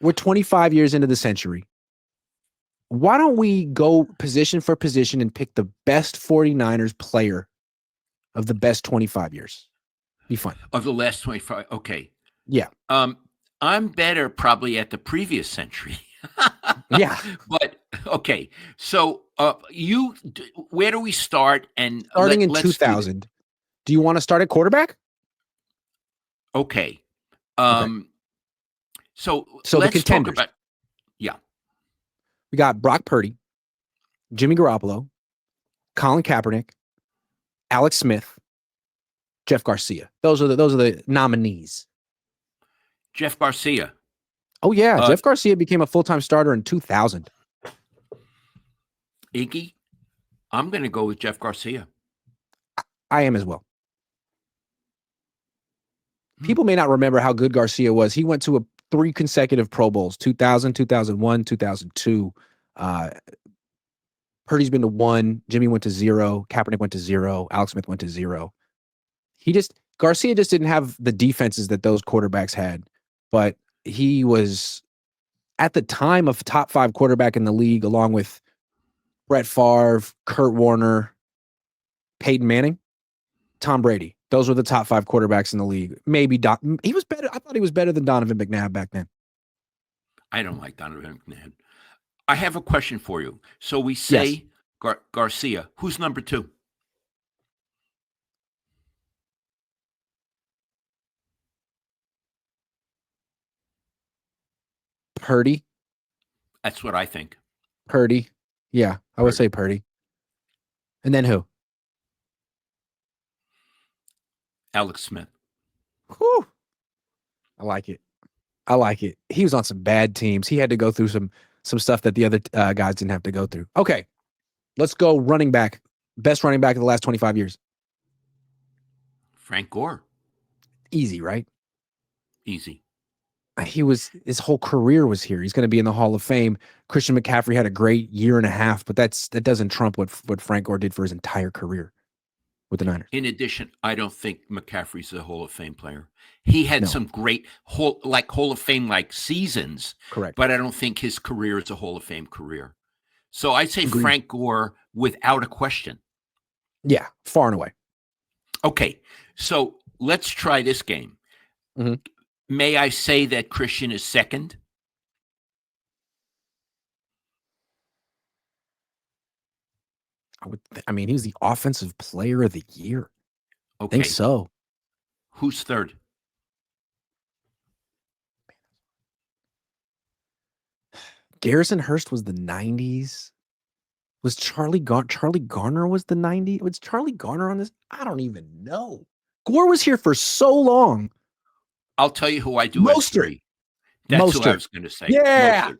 We're 25 years into the century. Why don't we go position for position and pick the best 49ers player of the best 25 years? Be fun. Of the last 25. Okay. Yeah. I'm better probably at the previous century. Yeah. But okay. So where do we start? And Starting in let's 2000. Do you want to start at quarterback? Okay. Okay. So the let's talk contenders. about We got Brock Purdy, Jimmy Garoppolo, Colin Kaepernick, Alex Smith, Jeff Garcia. Those are the nominees. Jeff Garcia. Oh yeah, Jeff Garcia became a full-time starter in 2000. Iggy, I'm going to go with Jeff Garcia. I am as well. People may not remember how good Garcia was. He went to 3 consecutive Pro Bowls, 2000, 2001, 2002. Purdy's been to 1. Jimmy went to 0. Kaepernick went to 0. Alex Smith went to 0. Garcia just didn't have the defenses that those quarterbacks had, but he was at the time a top 5 quarterback in the league, along with Brett Favre, Kurt Warner, Peyton Manning, Tom Brady. Those were the top 5 quarterbacks in the league. Maybe he was better. I thought he was better than Donovan McNabb back then. I don't like Donovan McNabb. I have a question for you. So we say Garcia. Who's number 2? Purdy. That's what I think. Purdy. Yeah, I would say Purdy. And then who? Alex Smith. Whew. I like it. He was on some bad teams. He had to go through some stuff that the other guys didn't have to go through. Okay, let's go running back. Best running back of the last 25 years. Frank Gore. Easy, right? Easy. His whole career was here. He's going to be in the Hall of Fame. Christian McCaffrey had a great year and a half, but that doesn't trump what Frank Gore did for his entire career with the Niners. In addition, I don't think McCaffrey's a Hall of Fame player. He had some great Hall of Fame like seasons. Correct. But I don't think his career is a Hall of Fame career. So I'd say Agreed. Frank Gore without a question. Yeah, far and away. Okay, so let's try this game. Mm-hmm. May I say that Christian is second? He was the offensive player of the year. Okay. I think so. Who's third? Garrison Hurst was the 90s. Was Charlie Garner was the 90s? Was Charlie Garner on this? I don't even know. Gore was here for so long. I'll tell you who I do as 3. That's who I was going to say. Yeah.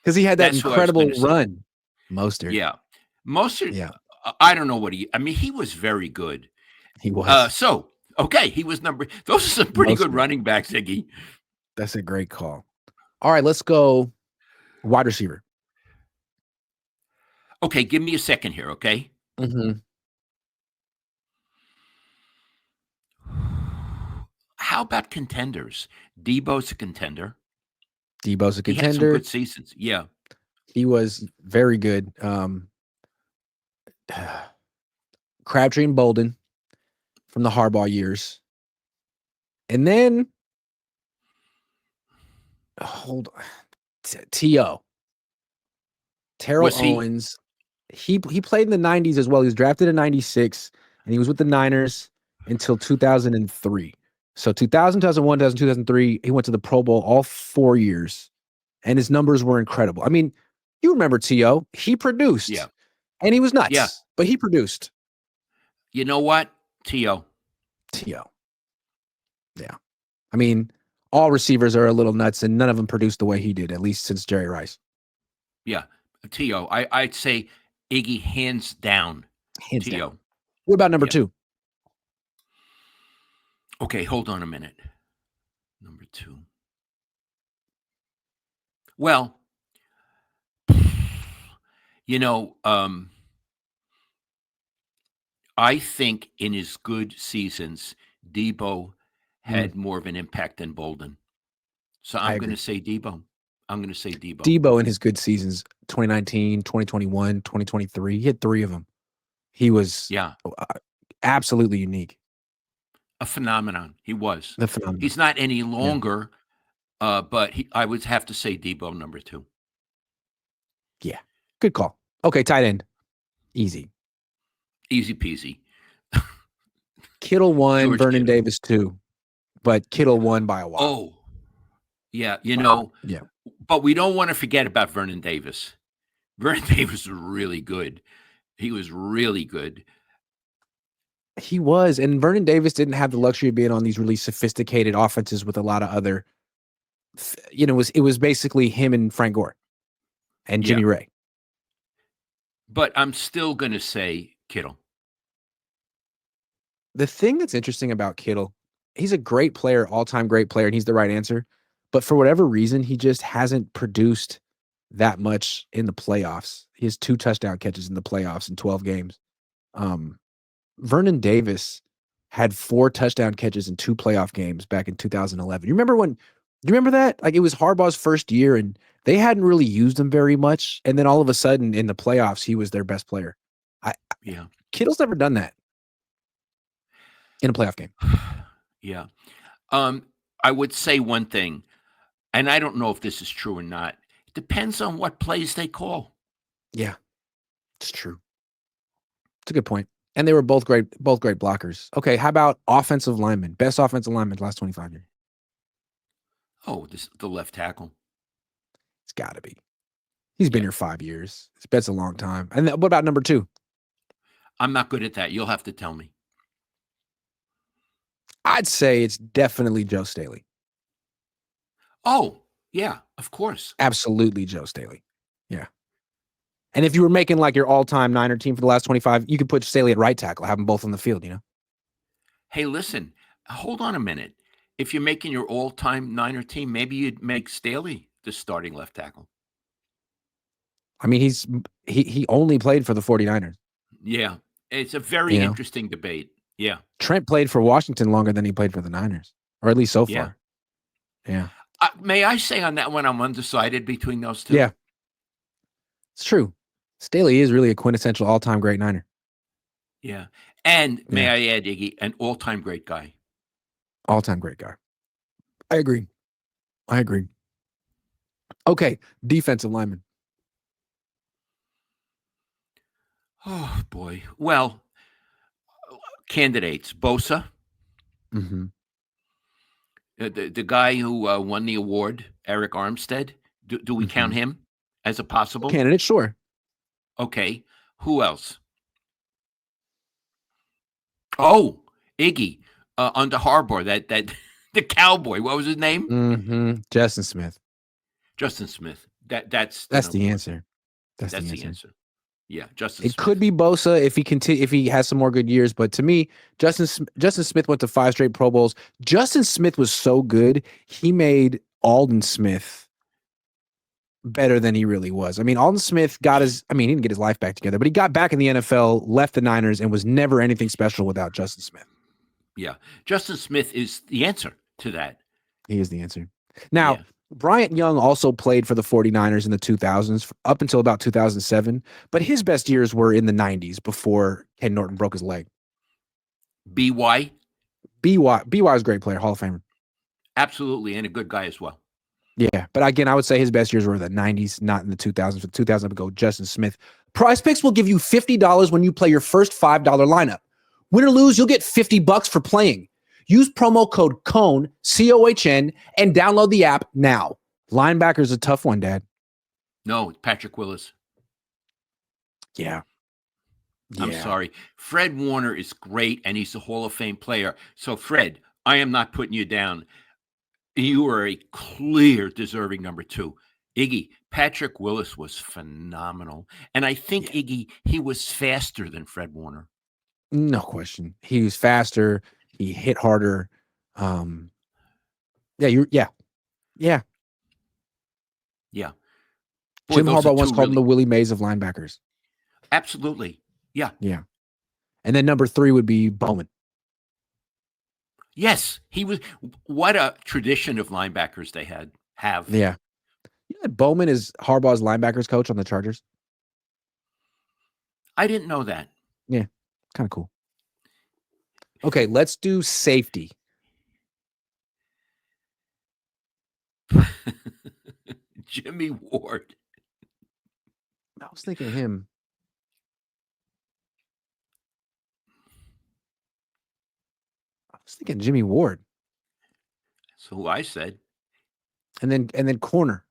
Because he had that incredible run. Mostert. Yeah. Mostert. Yeah. I don't know what he was very good. He was. He was those are some pretty good running backs, Iggy. That's a great call. All right, let's go wide receiver. Okay, give me a second here, okay? Mm-hmm. How about contenders? Debo's a contender. He had some good seasons. Yeah. He was very good. Crabtree and Bolden from the Harbaugh years. And then hold on. T.O. Terrell Owens. He played in the 90s as well. He was drafted in 96, and he was with the Niners until 2003. So 2000, 2001, 2002, 2003, he went to the Pro Bowl all 4 years, and his numbers were incredible. I mean, you remember T.O. He produced. Yeah. And he was nuts. Yeah. But he produced. You know what? T.O. Yeah. I mean, all receivers are a little nuts, and none of them produced the way he did, at least since Jerry Rice. Yeah. T.O. I'd say Iggy hands down. T.O. What about number 2? Okay, hold on a minute. Number 2. Well, I think in his good seasons, Debo had more of an impact than Bolden. So I I'm going to agree. say Debo. I'm going to say Debo. Debo in his good seasons, 2019, 2021, 2023, he had 3 of them. He was Yeah, absolutely unique. a phenomenon. He was. The phenomenon. He's not any Yeah. longer, but I would have to say Debo number 2. Yeah. Good call. Okay, tight end. Easy. Easy peasy. Kittle 1, George Vernon Kittle. Davis 2, but Kittle won by a while. Oh, yeah. Yeah. But we don't want to forget about Vernon Davis. Vernon Davis was really good. He was really good. He was, and Vernon Davis didn't have the luxury of being on these really sophisticated offenses with a lot of other, it was basically him and Frank Gore and Yeah. Jimmy Ray. But I'm still going to say Kittle. The thing that's interesting about Kittle, he's a great player, all-time great player, and he's the right answer. But for whatever reason, he just hasn't produced that much in the playoffs. He has 2 touchdown catches in the playoffs in 12 games. Vernon Davis had 4 touchdown catches in 2 playoff games back in 2011. You remember that? Like, it was Harbaugh's first year and they hadn't really used him very much. And then all of a sudden in the playoffs, he was their best player. Yeah. Kittle's never done that in a playoff game. Yeah. I would say one thing, and I don't know if this is true or not. It depends on what plays they call. Yeah, it's true. It's a good point. And they were both great blockers. Okay, how about offensive linemen? Best offensive lineman the last 25 years. Oh, the left tackle. It's got to be. He's been Yeah. here 5 years. That's a long time. And what about number 2? I'm not good at that. You'll have to tell me. I'd say it's definitely Joe Staley. Oh, yeah, of course. Absolutely Joe Staley. Yeah. And if you were making like your all-time Niner team for the last 25, you could put Staley at right tackle, have them both on the field, Hey, listen, hold on a minute. If you're making your all-time Niner team, maybe you'd make Staley the starting left tackle. I mean, he only played for the 49ers. Yeah, it's a very interesting debate. Yeah. Trent played for Washington longer than he played for the Niners, or at least so Yeah. far. Yeah. May I say on that one, I'm undecided between those two? Yeah. It's true. Staley is really a quintessential all-time great Niner. Yeah. And may I add, Iggy, an all-time great guy. All-time great guy. I agree. Okay, defensive lineman. Oh, boy. Well, candidates. Bosa, Mm-hmm. the guy who won the award, Eric Armstead. Do we count him as a possible? Candidate, sure. Okay. Who else? Oh, Iggy, under Harbaugh, that the cowboy. What was his name? Mm-hmm. Justin Smith. Justin Smith. That's the answer. That's the answer. Yeah, Justin It Smith. could be Bosa if he has some more good years, but to me, Justin Smith went to 5 straight Pro Bowls. Justin Smith was so good, he made Aldon Smith better than he really was. I mean, Aldon Smith he didn't get his life back together, but he got back in the NFL, left the Niners, and was never anything special without Justin Smith. Yeah. Justin Smith is the answer to that. He is the answer. Now, Bryant Young also played for the 49ers in the 2000s up until about 2007, but his best years were in the 90s before Ken Norton broke his leg. BY was a great player, Hall of Famer. Absolutely, and a good guy as well. Yeah, but again, I would say his best years were in the 90s, not in the 2000s. For 2000, I would go Justin Smith. Prize Picks will give you $50 when you play your first $5 lineup. Win or lose, you'll get $50 for playing. Use promo code Cohn, COHN, and download the app now. Linebacker's a tough one, Dad. No, Patrick Willis. Yeah. I'm sorry. Fred Warner is great, and he's a Hall of Fame player. So, Fred, I am not putting you down. You are a clear deserving number 2. Iggy, Patrick Willis was phenomenal. And I think, Iggy, he was faster than Fred Warner. No question. He was faster. He hit harder. Yeah. Boy, Jim Harbaugh once called him the Willie Mays of linebackers. Absolutely. Yeah. And then number 3 would be Bowman. Yes, he was. What a tradition of linebackers they had. Have. Yeah. You know, Bowman is Harbaugh's linebackers coach on the Chargers. I didn't know that. Yeah, kind of cool. Okay, let's do safety. Jimmy Ward. I was thinking of him. I was thinking Jimmy Ward. That's who I said. And then corner.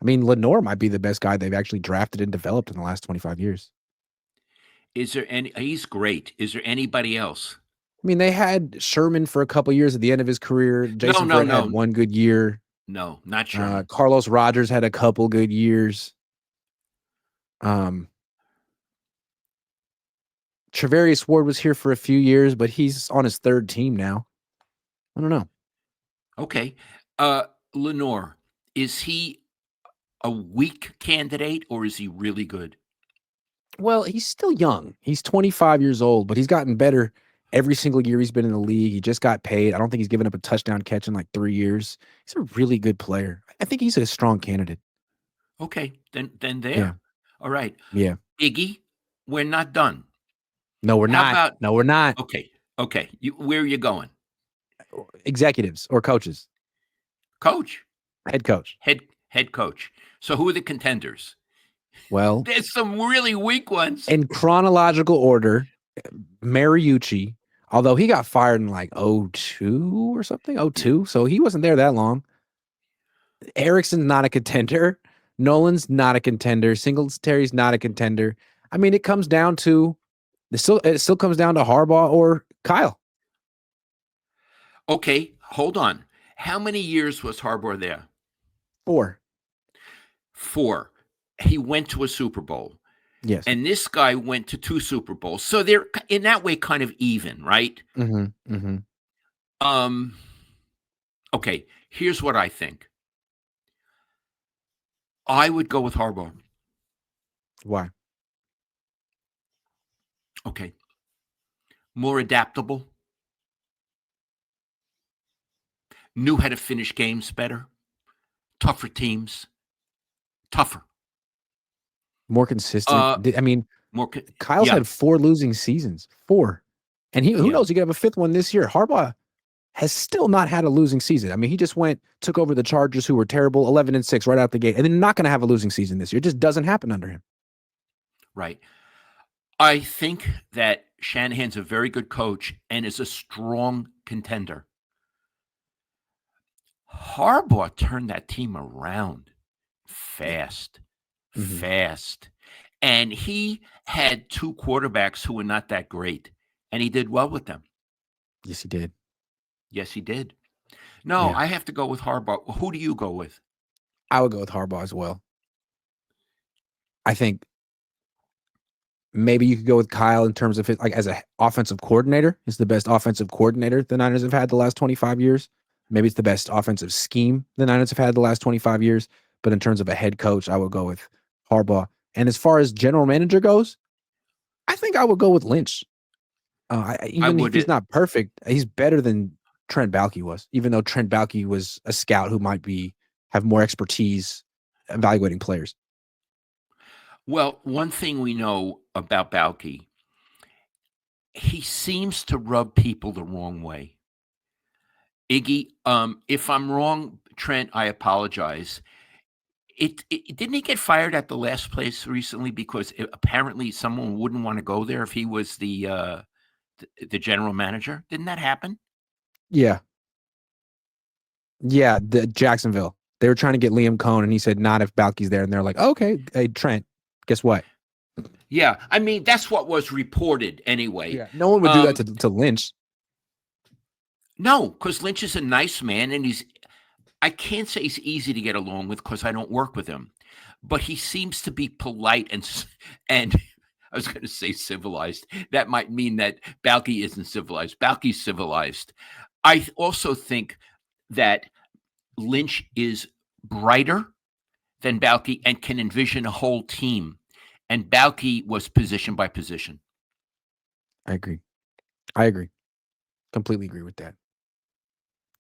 I mean, Lenore might be the best guy they've actually drafted and developed in the last 25 years. Is there any? He's great. Is there anybody else? I mean, they had Sherman for a couple years at the end of his career. Jason Verrett had one good year. No, not Sherman. Carlos Rogers had a couple good years. Travarius Ward was here for a few years, but he's on his third team now. I don't know. Okay. Lenore, is he a weak candidate or is he really good? Well, he's still young. He's 25 years old, but he's gotten better every single year he's been in the league. He just got paid. I don't think he's given up a touchdown catch in like 3 years. He's a really good player. I think he's a strong candidate. Okay, then there. Yeah. All right. Yeah. Iggy, we're not done. No, we're not. No, we're not. Okay. Where are you going? Executives or coaches? Coach. Head coach. Head coach. So who are the contenders? Well, there's some really weak ones. In chronological order, Mariucci, although he got fired in like 02 or something, 02, so he wasn't there that long. Erickson's not a contender. Nolan's not a contender. Singletary's not a contender. I mean, it comes down to it still comes down to Harbaugh or Kyle. Okay, hold on. How many years was Harbaugh there? 4. He went to a Super Bowl. Yes. And this guy went to 2 Super Bowls. So they're in that way kind of even, right? Mm-hmm. Mm-hmm. Okay, here's what I think. I would go with Harbaugh. Why? Okay. More adaptable. Knew how to finish games better. Tougher teams. Tougher. More consistent. I mean, Kyle's had 4 losing seasons. 4. And who knows, he could have a 5th one this year. Harbaugh has still not had a losing season. I mean, he just took over the Chargers, who were terrible, 11-6 right out the gate, and then not going to have a losing season this year. It just doesn't happen under him. Right. I think that Shanahan's a very good coach and is a strong contender. Harbaugh turned that team around fast. And he had 2 quarterbacks who were not that great, and he did well with them. Yes, he did. No, I have to go with Harbaugh. Who do you go with? I would go with Harbaugh as well. I think maybe you could go with Kyle in terms of it, like as an offensive coordinator. He's the best offensive coordinator the Niners have had the last 25 years. Maybe it's the best offensive scheme the Niners have had the last 25 years. But in terms of a head coach, I would go with Harbaugh. And as far as general manager goes, I think I would go with Lynch. Even if he's not perfect, he's better than Trent Baalke was, even though Trent Baalke was a scout who might have more expertise evaluating players. Well, one thing we know about Baalke, he seems to rub people the wrong way. Iggy, if I'm wrong, Trent, I apologize. Didn't he get fired at the last place recently because apparently someone wouldn't want to go there if he was the general manager? Didn't that happen? Yeah. Yeah, Jacksonville. They were trying to get Liam Cohn, and he said, not if Baalke's there. And they're like, okay, hey, Trent, guess what? Yeah, I mean, that's what was reported anyway. Yeah, no one would do that to Lynch. No, because Lynch is a nice man, and I can't say he's easy to get along with because I don't work with him, but he seems to be polite and I was going to say civilized. That might mean that Baalke isn't civilized. Baalke's civilized. I also think that Lynch is brighter than Baalke and can envision a whole team. and Balky was position by position. I agree. Completely agree with that.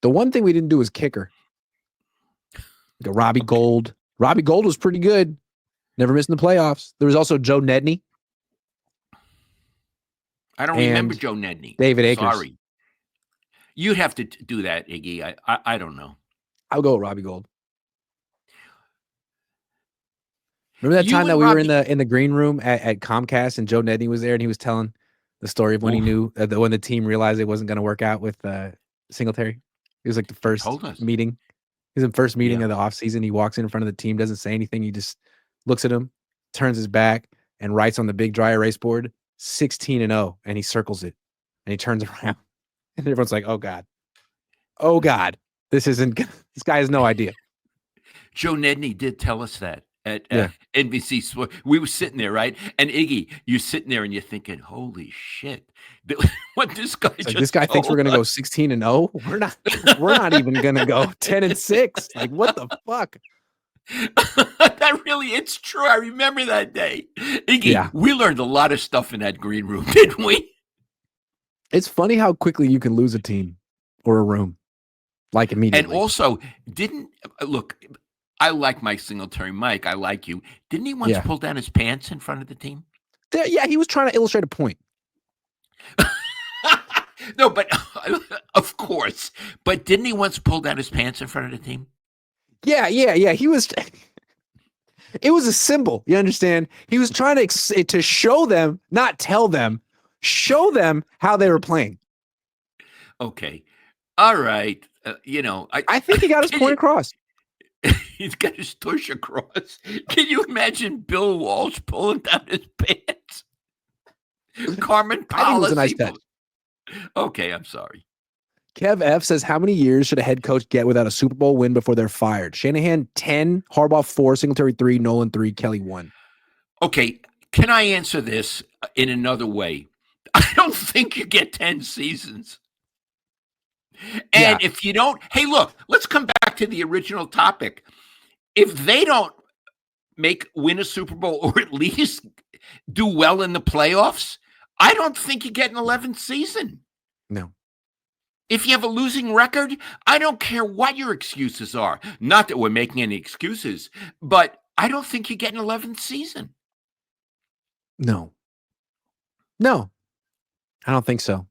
The one thing we didn't do was kicker. Robbie Gould. Robbie Gould was pretty good. Never missed in the playoffs. There was also Joe Nedney. I don't remember Joe Nedney. David Akers. Sorry. You'd have to do that, Iggy. I don't know. I'll go with Robbie Gould. Remember that time that we were in the green room at Comcast and Joe Nedney was there and he was telling the story of when he knew when the team realized it wasn't going to work out with Singletary? It was like the first meeting. He was in the first meeting of the offseason. He walks in front of the team, doesn't say anything. He just looks at him, turns his back, and writes on the big dry erase board 16-0, and he circles it. And he turns around. And everyone's like, oh, God. Oh, God. This guy has no idea. Joe Nedney did tell us that at NBC. We were sitting there, right? And Iggy, you're sitting there and you're thinking, holy shit. What this guy just this guy thinks we're going to go 16-0? We're not even going to go 10-6. Like, what the fuck? It's true. I remember that day. Iggy, we learned a lot of stuff in that green room, didn't we? It's funny how quickly you can lose a team or a room, like immediately. And also, I like Mike Singletary. Mike, I like you. Didn't he once pull down his pants in front of the team? Yeah, he was trying to illustrate a point. No, but of course. But didn't he once pull down his pants in front of the team? Yeah. He was. It was a symbol. You understand? He was trying to show them, not tell them, show them how they were playing. Okay. All right. I think he got his point across. He's got his tush across. Can you imagine Bill Walsh pulling down his pants? Carmen Policy. I think it was a nice touch. Okay, I'm sorry. Kev F says, how many years should a head coach get without a Super Bowl win before they're fired? Shanahan 10, Harbaugh 4, Singletary 3, Nolan 3, Kelly 1. Okay, can I answer this in another way? I don't think you get 10 seasons. And if you don't, hey, look, let's come back to the original topic. If they don't win a Super Bowl or at least do well in the playoffs, I don't think you get an 11th season. No. If you have a losing record, I don't care what your excuses are. Not that we're making any excuses, but I don't think you get an 11th season. No, I don't think so.